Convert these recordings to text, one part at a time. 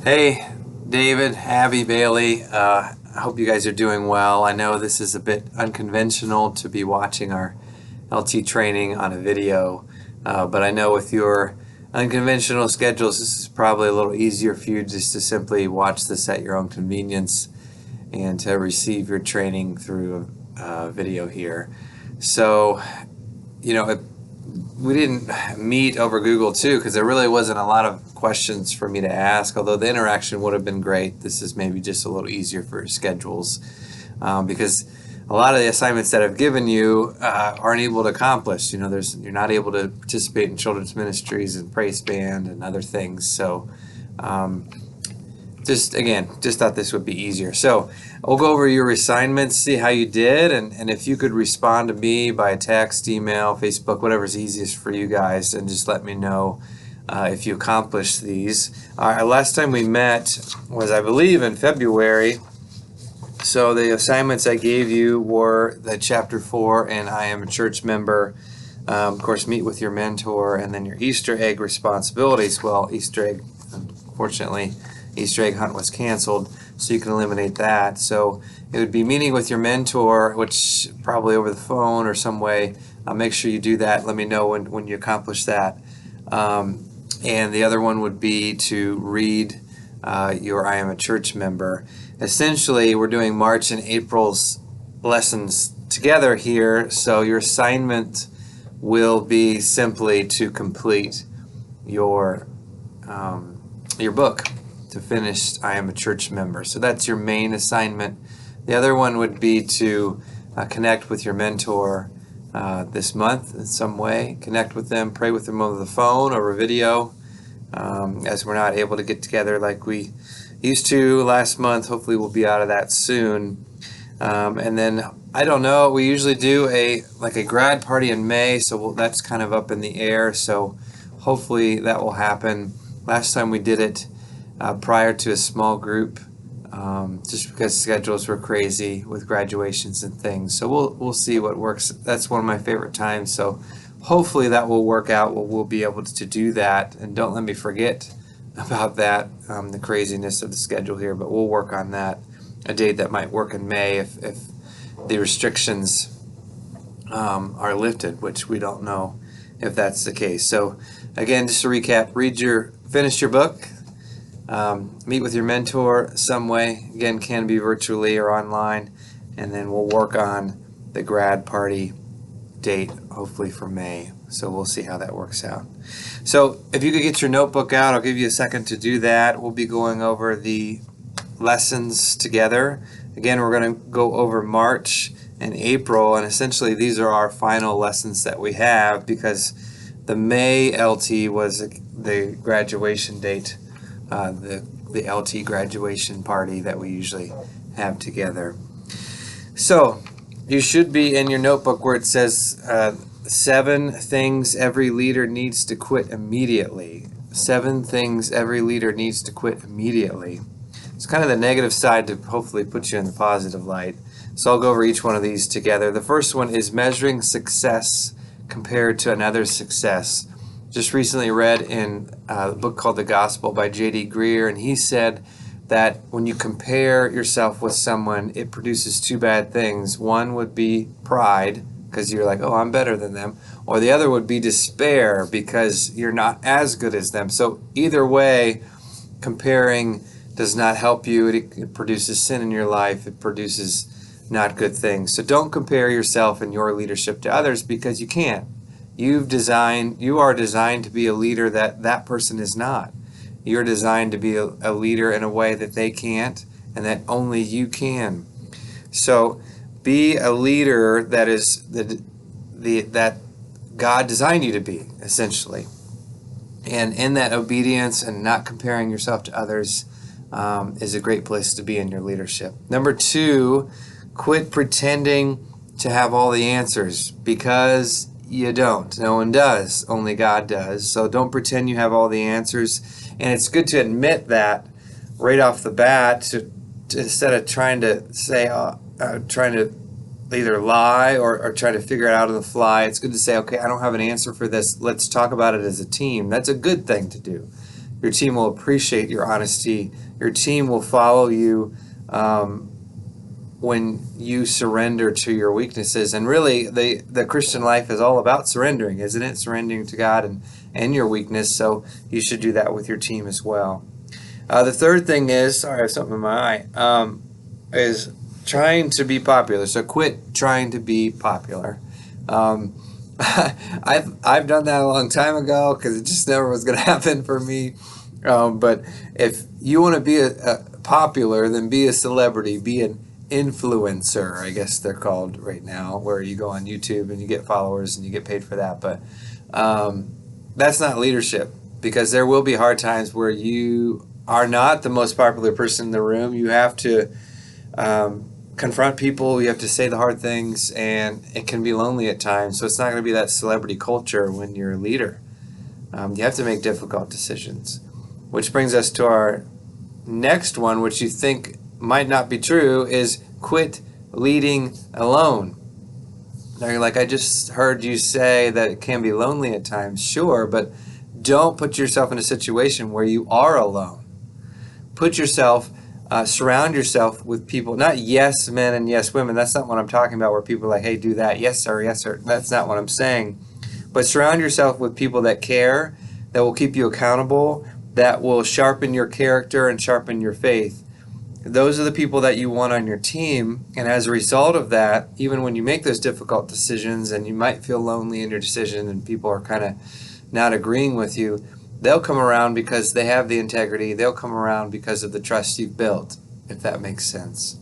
Hey, David, Abby, Bailey. I hope you guys are doing well. I know this is a bit unconventional to be watching our LT training on a video, but I know with your unconventional schedules, this is probably a little easier for you just to simply watch this at your own convenience and to receive your training through a video here. So, we didn't meet over Google too because there really wasn't a lot of questions for me to ask, although the interaction would have been great. This is maybe just a little easier for schedules because a lot of the assignments that I've given you aren't able to accomplish. You're not able to participate in children's ministries and praise band and other things. So just thought this would be easier. So we'll go over your assignments, see how you did, and if you could respond to me by text, email, Facebook, whatever's easiest for you guys, and just let me know if you accomplished these. Last time we met was, I believe, in February. So the assignments I gave you were the Chapter 4 and I Am a Church Member. Of course, meet with your mentor, and then your Easter egg responsibilities. Well, Easter egg, unfortunately, Easter egg hunt was canceled, so you can eliminate that. So it would be meeting with your mentor, which probably over the phone or some way. Make sure you do that. Let me know when you accomplish that. And the other one would be to read your I Am a Church Member. Essentially, we're doing March and April's lessons together here, so your assignment will be simply to complete your book, to finish I Am a Church Member. So that's your main assignment. The other one would be to connect with your mentor this month in some way. Connect with them, pray with them over the phone, over video, as we're not able to get together like we used to last month. Hopefully we'll be out of that soon. And then, I don't know, we usually do a grad party in May, so that's kind of up in the air, so hopefully that will happen. Last time we did it prior to a small group, just because schedules were crazy with graduations and things. So we'll see what works. That's one of my favorite times. So hopefully that will work out. We'll be able to do that. And don't let me forget about that, the craziness of the schedule here. But we'll work on that. A date that might work in May if the restrictions are lifted, which we don't know if that's the case. So again, just to recap, finish your book. Meet with your mentor some way. Again, can be virtually or online. And then we'll work on the grad party date, hopefully for May. So we'll see how that works out. So if you could get your notebook out, I'll give you a second to do that. We'll be going over the lessons together. Again, we're going to go over March and April, and essentially these are our final lessons that we have because the May LT was the graduation date. The LT graduation party that we usually have together. So you should be in your notebook where it says 7 things every leader needs to quit immediately. 7 things every leader needs to quit immediately. It's kind of the negative side to hopefully put you in the positive light. So I'll go over each one of these together. The first one is measuring success compared to another's success. Just recently read in a book called The Gospel by J.D. Greear, and he said that when you compare yourself with someone, it produces 2 bad things. One would be pride, because you're like, oh, I'm better than them. Or the other would be despair, because you're not as good as them. So either way, comparing does not help you. It produces sin in your life. It produces not good things. So don't compare yourself and your leadership to others, because you can't. You are designed to be a leader that person is not. You're designed to be a leader in a way that they can't and that only you can. So be a leader that is that God designed you to be, essentially. And in that obedience and not comparing yourself to others is a great place to be in your leadership. Number 2, quit pretending to have all the answers, because you don't. No one does. Only God does. So don't pretend you have all the answers. And it's good to admit that right off the bat, to instead of trying to say, trying to either lie or try to figure it out on the fly. It's good to say, okay, I don't have an answer for this. Let's talk about it as a team. That's a good thing to do. Your team will appreciate your honesty. Your team will follow you when you surrender to your weaknesses. And really, the Christian life is all about surrendering, isn't it? Surrendering to God and your weakness. So you should do that with your team as well. The third thing is, sorry, I have something in my eye, is trying to be popular. So quit trying to be popular. I've done that a long time ago because it just never was going to happen for me. But if you want to be a popular, then be a celebrity, be an influencer, I guess they're called right now, where you go on YouTube and you get followers and you get paid for that. But that's not leadership, because there will be hard times where you are not the most popular person in the room. You have to confront people, you have to say the hard things, and it can be lonely at times. So it's not going to be that celebrity culture when you're a leader. You have to make difficult decisions. Which brings us to our next one, which you think might not be true, is quit leading alone. Now you're like, I just heard you say that it can be lonely at times. Sure, but don't put yourself in a situation where you are alone. Put yourself, surround yourself with people, not yes men and yes women. That's not what I'm talking about, where people are like, hey, do that. Yes, sir. Yes, sir. That's not what I'm saying. But surround yourself with people that care, that will keep you accountable, that will sharpen your character and sharpen your faith. Those are the people that you want on your team. And as a result of that, even when you make those difficult decisions and you might feel lonely in your decision and people are kind of not agreeing with you, they'll come around because they have the integrity. They'll come around because of the trust you've built, if that makes sense.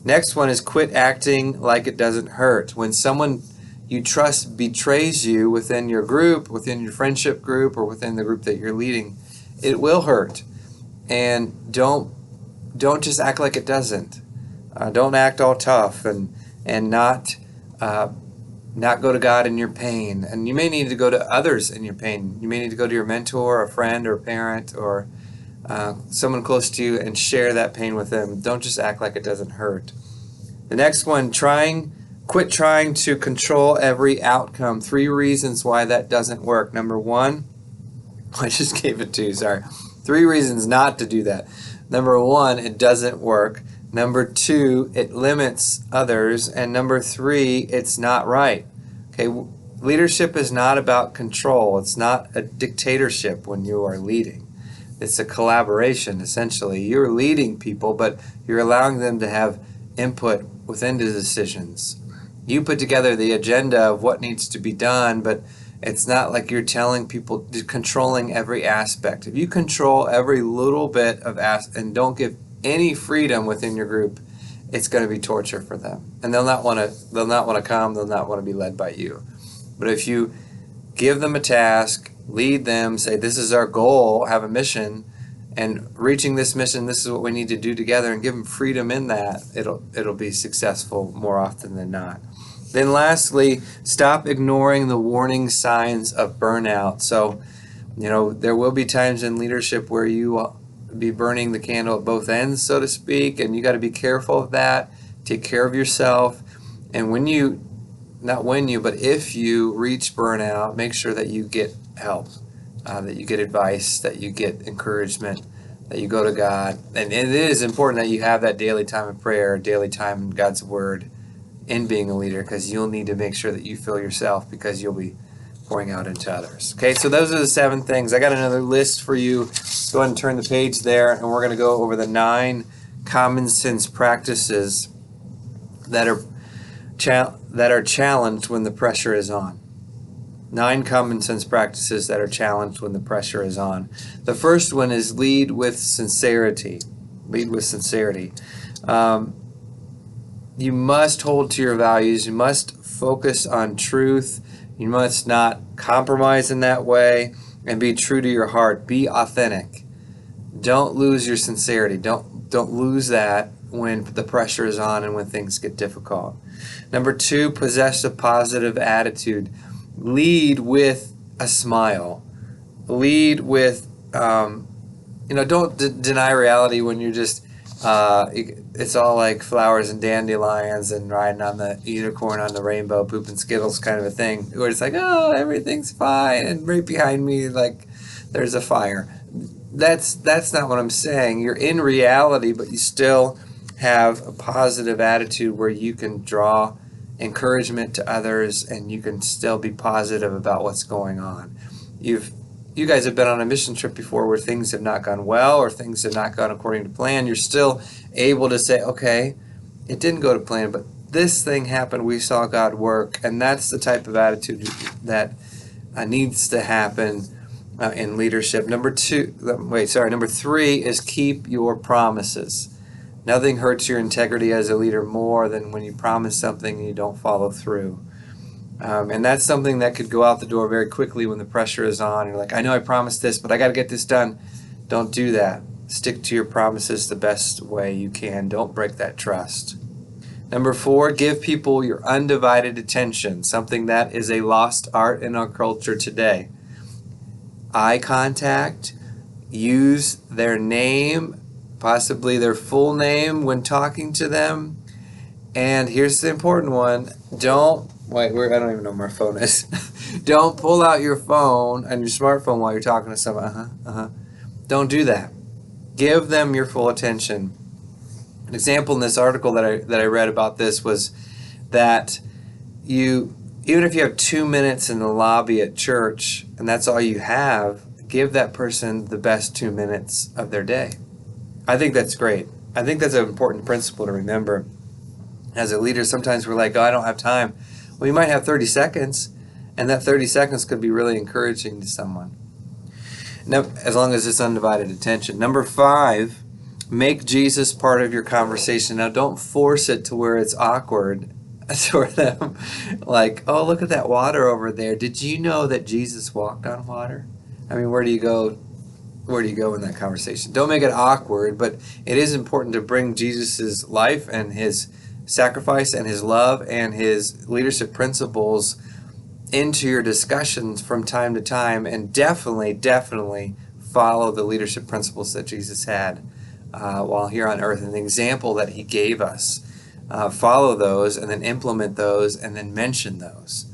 Next one is quit acting like it doesn't hurt. When someone you trust betrays you within your group, within your friendship group, or within the group that you're leading, it will hurt. And don't just act like it doesn't. Don't act all tough and not go to God in your pain. And you may need to go to others in your pain. You may need to go to your mentor, a friend, or a parent, or someone close to you and share that pain with them. Don't just act like it doesn't hurt. The next one, quit trying to control every outcome. 3 reasons why that doesn't work. Number 1, I just gave it to you, sorry. 3 reasons not to do that. Number 1, it doesn't work. Number 2, it limits others. And number 3, it's not right. Okay, leadership is not about control. It's not a dictatorship when you are leading. It's a collaboration, essentially. You're leading people, but you're allowing them to have input within the decisions. You put together the agenda of what needs to be done, but it's not like you're telling people, controlling every aspect. If you control every little bit of and don't give any freedom within your group, it's going to be torture for them, and they'll not want to come. They'll not want to be led by you. But if you give them a task, lead them, say this is our goal, have a mission, and reaching this mission, this is what we need to do together, and give them freedom in that, it'll be successful more often than not. Then lastly, stop ignoring the warning signs of burnout. So, there will be times in leadership where you will be burning the candle at both ends, so to speak, and you got to be careful of that. Take care of yourself. And if you reach burnout, make sure that you get help, that you get advice, that you get encouragement, that you go to God. And it is important that you have that daily time of prayer, daily time in God's Word, in being a leader, because you'll need to make sure that you fill yourself, because you'll be pouring out into others. Okay, so those are the 7 things. I got another list for you. Go ahead and turn the page there, and we're going to go over the 9 common sense practices that are challenged when the pressure is on. 9 common sense practices that are challenged when the pressure is on. The first one is lead with sincerity. Lead with sincerity. You must hold to your values. You must focus on truth. You must not compromise in that way, and be true to your heart. Be authentic. Don't lose your sincerity. Don't lose that when the pressure is on and when things get difficult. Number 2, possess a positive attitude. Lead with a smile. Lead with, don't deny reality when you're just, it's all like flowers and dandelions and riding on the unicorn on the rainbow, pooping Skittles kind of a thing, where it's like, oh, everything's fine, and right behind me, like, there's a fire. That's not what I'm saying. You're in reality, but you still have a positive attitude where you can draw encouragement to others and you can still be positive about what's going on. You guys have been on a mission trip before where things have not gone well or things have not gone according to plan. You're still able to say, okay, it didn't go to plan, but this thing happened. We saw God work, and that's the type of attitude that needs to happen in leadership. Number three is keep your promises. Nothing hurts your integrity as a leader more than when you promise something and you don't follow through. And that's something that could go out the door very quickly when the pressure is on. You're like, I know I promised this, but I got to get this done. Don't do that. Stick to your promises the best way you can. Don't break that trust. Number 4, give people your undivided attention, something that is a lost art in our culture today. Eye contact, use their name, possibly their full name when talking to them. And here's the important one. I don't even know where my phone is. Don't pull out your phone and your smartphone while you're talking to someone. Don't do that. Give them your full attention. An example in this article that I read about this was that even if you have 2 minutes in the lobby at church and that's all you have, give that person the best 2 minutes of their day. I think that's great. I think that's an important principle to remember. As a leader, sometimes we're like, oh, I don't have time. Well, you might have 30 seconds, and that 30 seconds could be really encouraging to someone. Now, as long as it's undivided attention. Number 5, make Jesus part of your conversation. Now, don't force it to where it's awkward. For them, like, oh, look at that water over there. Did you know that Jesus walked on water? I mean, where do you go in that conversation? Don't make it awkward, but it is important to bring Jesus's life and his sacrifice and his love and his leadership principles into your discussions from time to time, and definitely follow the leadership principles that Jesus had while here on earth, and the example that he gave us. Follow those and then implement those and then mention those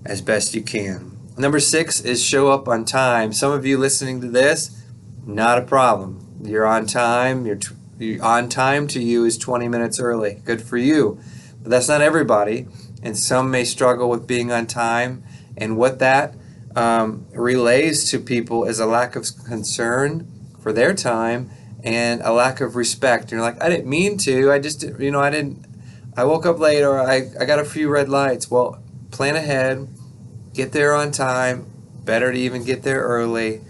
as best you can. Number 6 is show up on time. Some of you listening to this, not a problem. You're on time. You're on time to you is 20 minutes early. Good for you. But that's not everybody. And some may struggle with being on time. And what that relays to people is a lack of concern for their time and a lack of respect. You're like, I didn't mean to. I woke up late, or I got a few red lights. Well, plan ahead, get there on time. Better to even get there early,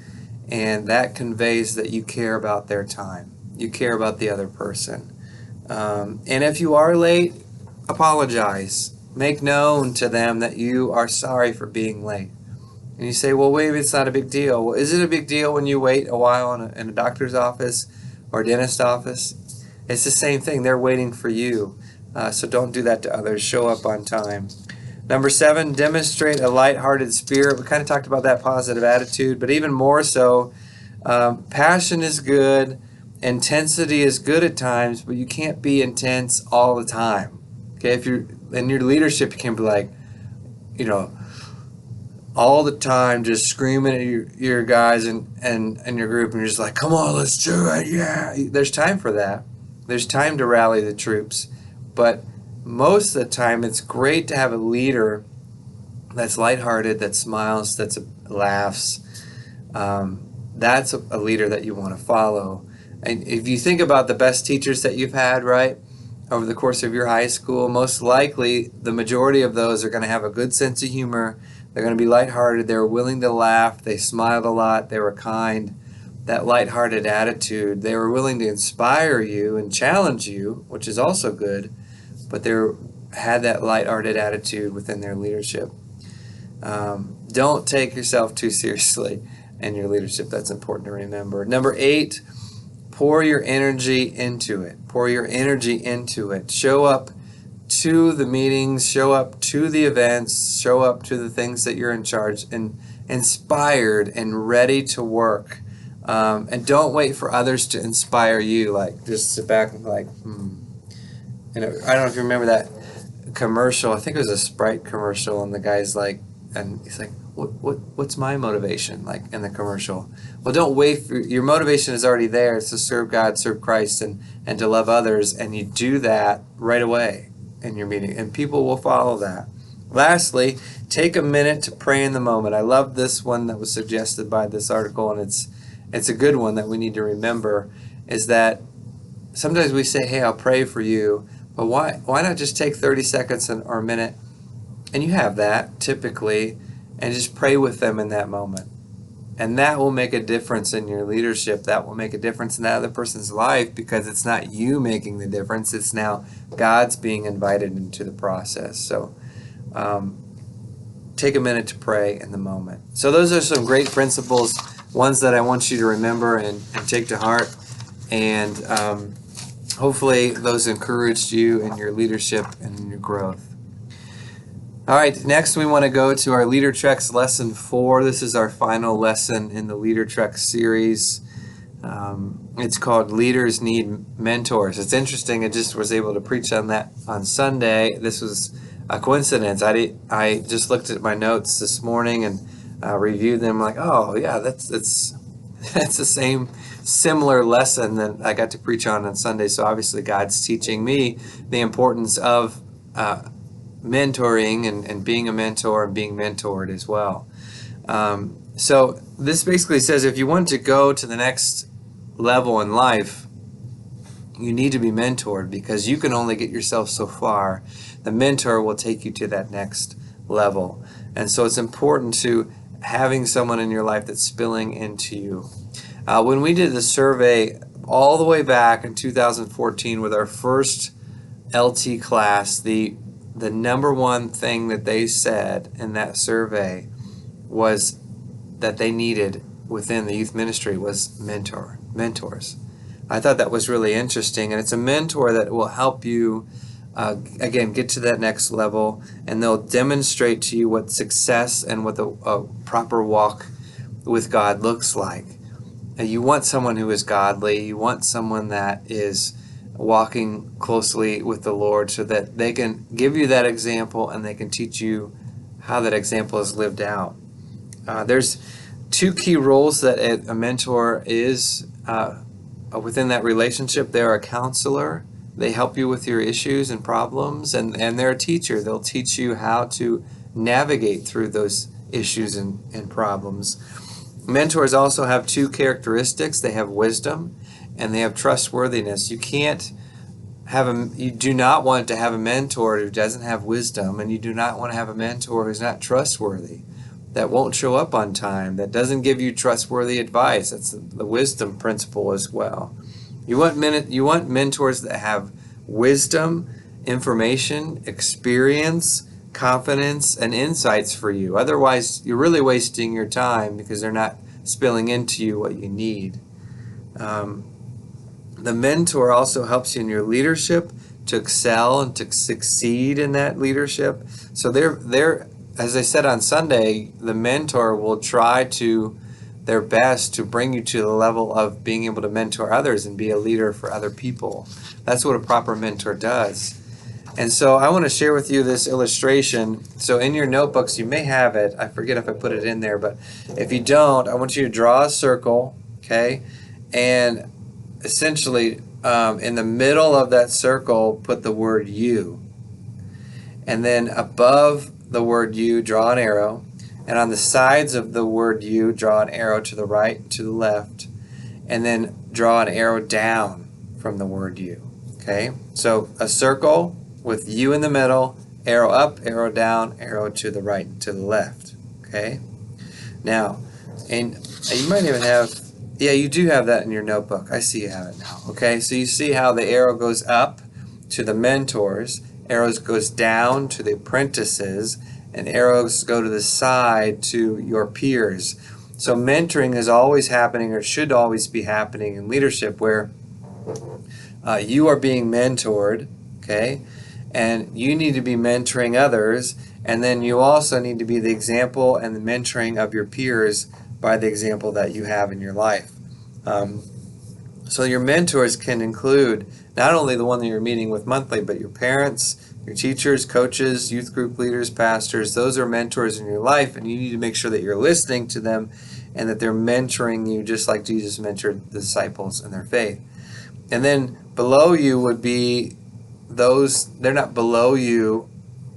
and that conveys that you care about their time. You care about the other person. And if you are late, apologize. Make known to them that you are sorry for being late. And you say, well, maybe it's not a big deal. Well, is it a big deal when you wait a while in a doctor's office or dentist office? It's the same thing. They're waiting for you. So don't do that to others. Show up on time. Number 7, demonstrate a lighthearted spirit. We kind of talked about that positive attitude, but even more so, passion is good. Intensity is good at times, but you can't be intense all the time. Okay, if you're in your leadership, you can't be like, all the time just screaming at your guys and your group, and you're just like, come on, let's do it, yeah. There's time for that. There's time to rally the troops. But most of the time, it's great to have a leader that's lighthearted, that smiles, that laughs. That's a leader that you want to follow. And if you think about the best teachers that you've had, right, over the course of your high school, most likely the majority of those are going to have a good sense of humor. They're going to be lighthearted. They were willing to laugh. They smiled a lot. They were kind. That lighthearted attitude. They were willing to inspire you and challenge you, which is also good. But they had that lighthearted attitude within their leadership. Don't take yourself too seriously in your leadership. That's important to remember. Number 8, pour your energy into it. Pour your energy into it. Show up to the meetings. Show up to the events. Show up to the things that you're in charge and inspired and ready to work. And don't wait for others to inspire you. Like, just sit back and be like, I don't know if you remember that commercial. I think it was a Sprite commercial, and the guy's like, and he's like, what's my motivation like in the commercial? Well, don't wait for your motivation is already there. It's to serve God, serve Christ, and to love others, and you do that right away in your meeting, and people will follow that. Lastly, take a minute to pray in the moment. I love this one that was suggested by this article, and it's a good one that we need to remember, is that sometimes we say, hey, I'll pray for you, but why not just take 30 seconds or a minute, and you have that typically, and just pray with them in that moment. And that will make a difference in your leadership. That will make a difference in that other person's life, because it's not you making the difference. It's now God's being invited into the process. So take a minute to pray in the moment. So those are some great principles, ones that I want you to remember and take to heart. And hopefully those encouraged you in your leadership and in your growth. All right, next we want to go to our Leader Treks Lesson 4. This is our final lesson in the Leader Treks series. It's called Leaders Need Mentors. It's interesting, I just was able to preach on that on Sunday. This was a coincidence. I just looked at my notes this morning and reviewed them, like, oh yeah, that's the same similar lesson that I got to preach on Sunday. So obviously God's teaching me the importance of mentoring and being a mentor and being mentored as well. So this basically says if you want to go to the next level in life, you need to be mentored, because you can only get yourself so far. The mentor will take you to that next level. And so it's important to having someone in your life that's spilling into you. When we did the survey all the way back in 2014 with our first LT class, the number one thing that they said in that survey was that they needed within the youth ministry was mentors. I thought that was really interesting, and it's a mentor that will help you again get to that next level, and they'll demonstrate to you what success and what the proper walk with God looks like. You want someone who is godly. You want someone that is walking closely with the Lord, so that they can give you that example and they can teach you how that example is lived out. There's two key roles that a mentor is within that relationship. They're a counselor. They help you with your issues and problems, and they're a teacher. They'll teach you how to navigate through those issues and problems. Mentors also have two characteristics. They have wisdom and they have trustworthiness. You do not want to have a mentor who doesn't have wisdom, and you do not want to have a mentor who's not trustworthy, that won't show up on time, that doesn't give you trustworthy advice. That's the wisdom principle as well. You want mentors that have wisdom, information, experience, confidence, and insights for you. Otherwise, you're really wasting your time, because they're not spilling into you what you need. The mentor also helps you in your leadership to excel and to succeed in that leadership. So they're as I said on Sunday, the mentor will try their best to bring you to the level of being able to mentor others and be a leader for other people. That's what a proper mentor does. And so I want to share with you this illustration. So in your notebooks, you may have it. I forget if I put it in there, but if you don't, I want you to draw a circle, okay? And essentially, in the middle of that circle, put the word you. And then above the word you, draw an arrow. And on the sides of the word you, draw an arrow to the right and to the left. And then draw an arrow down from the word you. Okay? So a circle with you in the middle, arrow up, arrow down, arrow to the right and to the left. Okay? Now, and you might even have, yeah, you do have that in your notebook. I see you have it now. Okay? So you see how the arrow goes up to the mentors, arrows goes down to the apprentices, and arrows go to the side to your peers. So mentoring is always happening, or should always be happening in leadership, where you are being mentored, okay? And you need to be mentoring others, and then you also need to be the example and the mentoring of your peers by the example that you have in your life. So your mentors can include not only the one that you're meeting with monthly, but your parents, your teachers, coaches, youth group leaders, pastors. Those are mentors in your life, and you need to make sure that you're listening to them and that they're mentoring you just like Jesus mentored the disciples in their faith. And then below you would be those, they're not below you.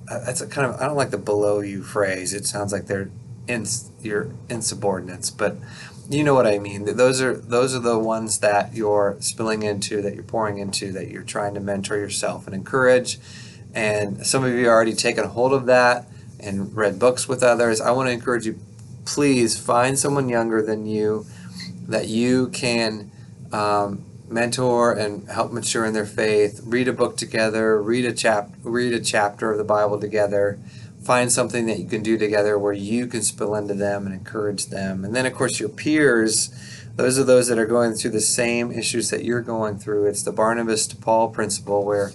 That's a kind of, I don't like the below you phrase. It sounds like you're insubordinates, but you know what I mean. Those are the ones that you're spilling into, that you're pouring into, that you're trying to mentor yourself and encourage. And some of you are already taken hold of that and read books with others. I want to encourage you, please find someone younger than you that you can mentor and help mature in their faith. Read a book together. Read a chapter of the Bible together. Find something that you can do together where you can spill into them and encourage them. And then, of course, your peers, those are those that are going through the same issues that you're going through. It's the Barnabas to Paul principle, where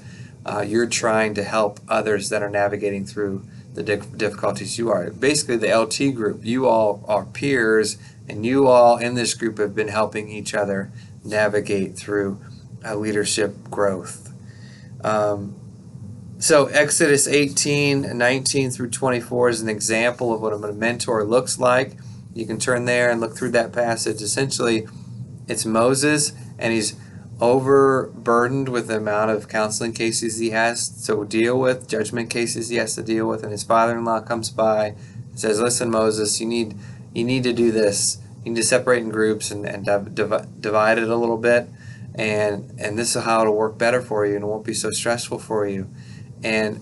you're trying to help others that are navigating through the difficulties you are. Basically, the LT group, you all are peers, and you all in this group have been helping each other navigate through leadership growth. So Exodus 18:19 through 24 is an example of what a mentor looks like. You can turn there and look through that passage. Essentially, it's Moses, and he's overburdened with the amount of counseling cases he has to deal with, judgment cases he has to deal with, and his father-in-law comes by and says, "Listen, Moses, you need to do this. You need to separate in groups and divide it a little bit, and this is how it'll work better for you, and it won't be so stressful for you." And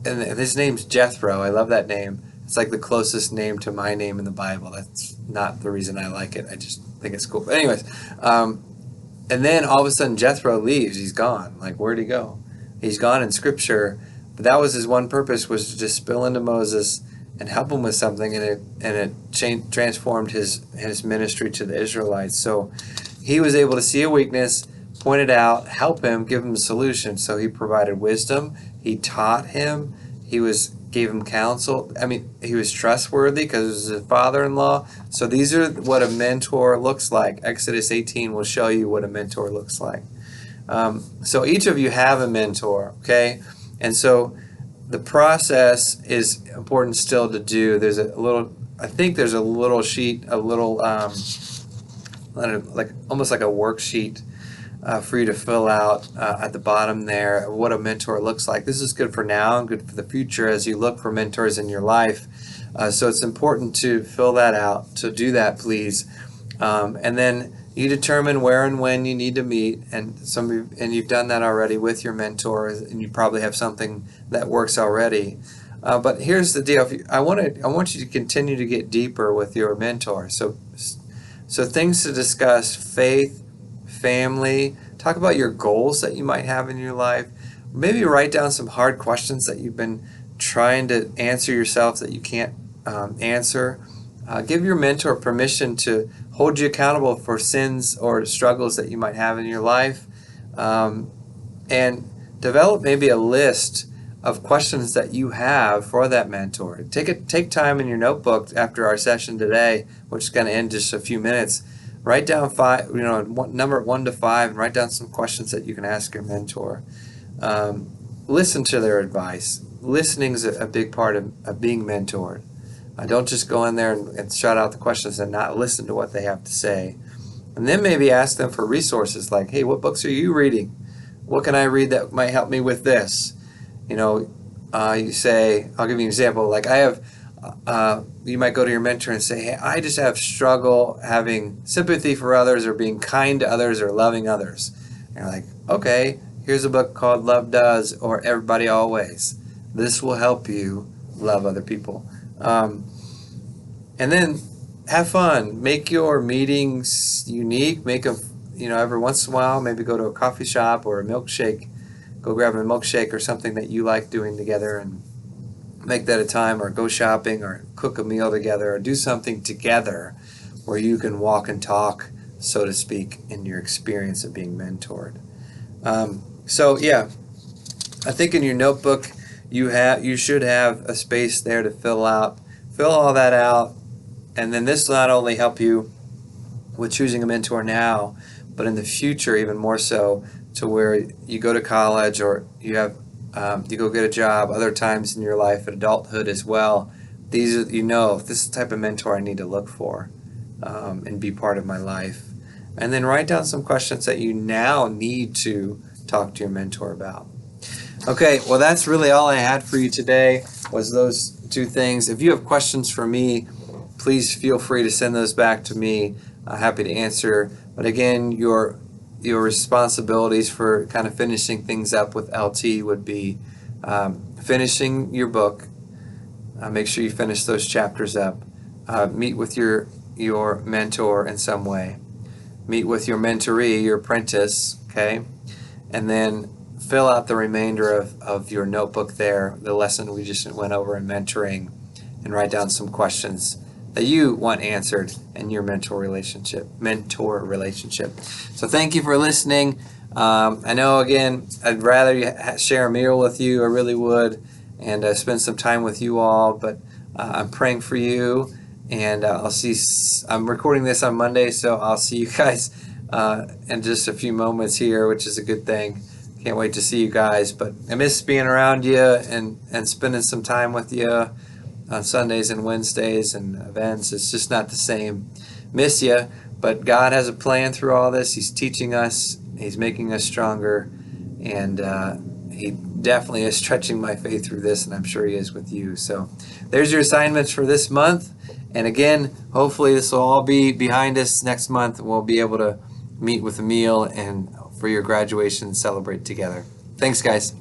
his name's Jethro. I love that name. It's like the closest name to my name in the Bible. That's not the reason I like it. I just think it's cool. But anyways, and then all of a sudden Jethro leaves. He's gone. Like, where'd he go? He's gone in Scripture. But that was his one purpose, was to just spill into Moses and help him with something, and it transformed his ministry to the Israelites. So he was able to see a weakness, point it out, help him, give him a solution. So he provided wisdom. He taught him. Gave him counsel. I mean, he was trustworthy because it was his father-in-law. So these are what a mentor looks like. Exodus 18 will show you what a mentor looks like. So each of you have a mentor, okay? And so the process is important still to do. There's I think there's a little sheet, like almost like a worksheet for you to fill out at the bottom there, what a mentor looks like. This is good for now and good for the future as you look for mentors in your life. So it's important to fill that out. So do that, please. And then you determine where and when you need to meet, and you've done that already with your mentor, and you probably have something that works already. But here's the deal: I want you to continue to get deeper with your mentor. So things to discuss: faith, family. Talk about your goals that you might have in your life. Maybe write down some hard questions that you've been trying to answer yourself that you can't answer. Give your mentor permission to hold you accountable for sins or struggles that you might have in your life. And develop maybe a list of questions that you have for that mentor. Take time in your notebook after our session today, which is going to end just a few minutes. Write down number 1 to 5, and write down some questions that you can ask your mentor. Listen to their advice. Listening is a big part of being mentored. Don't just go in there and shout out the questions and not listen to what they have to say. And then maybe ask them for resources like, hey, what books are you reading? What can I read that might help me with this? You say, I'll give you an example. Like you might go to your mentor and say, hey, I just have struggle having sympathy for others, or being kind to others, or loving others. And you're like, okay, here's a book called Love Does, or Everybody Always. This will help you love other people. And then have fun. Make your meetings unique. Make them, every once in a while, maybe go to a coffee shop or a milkshake. Go grab a milkshake or something that you like doing together, and make that a time, or go shopping, or cook a meal together, or do something together where you can walk and talk, so to speak, in your experience of being mentored. I think in your notebook you should have a space there to fill all that out, and then this will not only help you with choosing a mentor now, but in the future even more so, to where you go to college or you have you go get a job, other times in your life, at adulthood as well. These are, this is the type of mentor I need to look for and be part of my life. And then write down some questions that you now need to talk to your mentor about. Okay, well, that's really all I had for you today, was those two things. If you have questions for me, please feel free to send those back to me. I'm happy to answer. But again, your responsibilities for kind of finishing things up with LT would be finishing your book. Make sure you finish those chapters up. Meet with your mentor in some way. Meet with your mentoree, your apprentice, okay? And then fill out the remainder of your notebook there, the lesson we just went over in mentoring, and write down some questions that you want answered in your mentor relationship. So thank you for listening. I know, again, I'd rather share a meal with you. I really would, and spend some time with you all, but I'm praying for you, and I'm recording this on Monday, so I'll see you guys in just a few moments here, which is a good thing. Can't wait to see you guys, but I miss being around you and spending some time with you on Sundays and Wednesdays and events. It's just not the same. Miss you, but God has a plan through all this. He's teaching us. He's making us stronger, and He definitely is stretching my faith through this, and I'm sure He is with you. So there's your assignments for this month. And again, hopefully this will all be behind us next month. We'll be able to meet with a meal and for your graduation and celebrate together. Thanks, guys.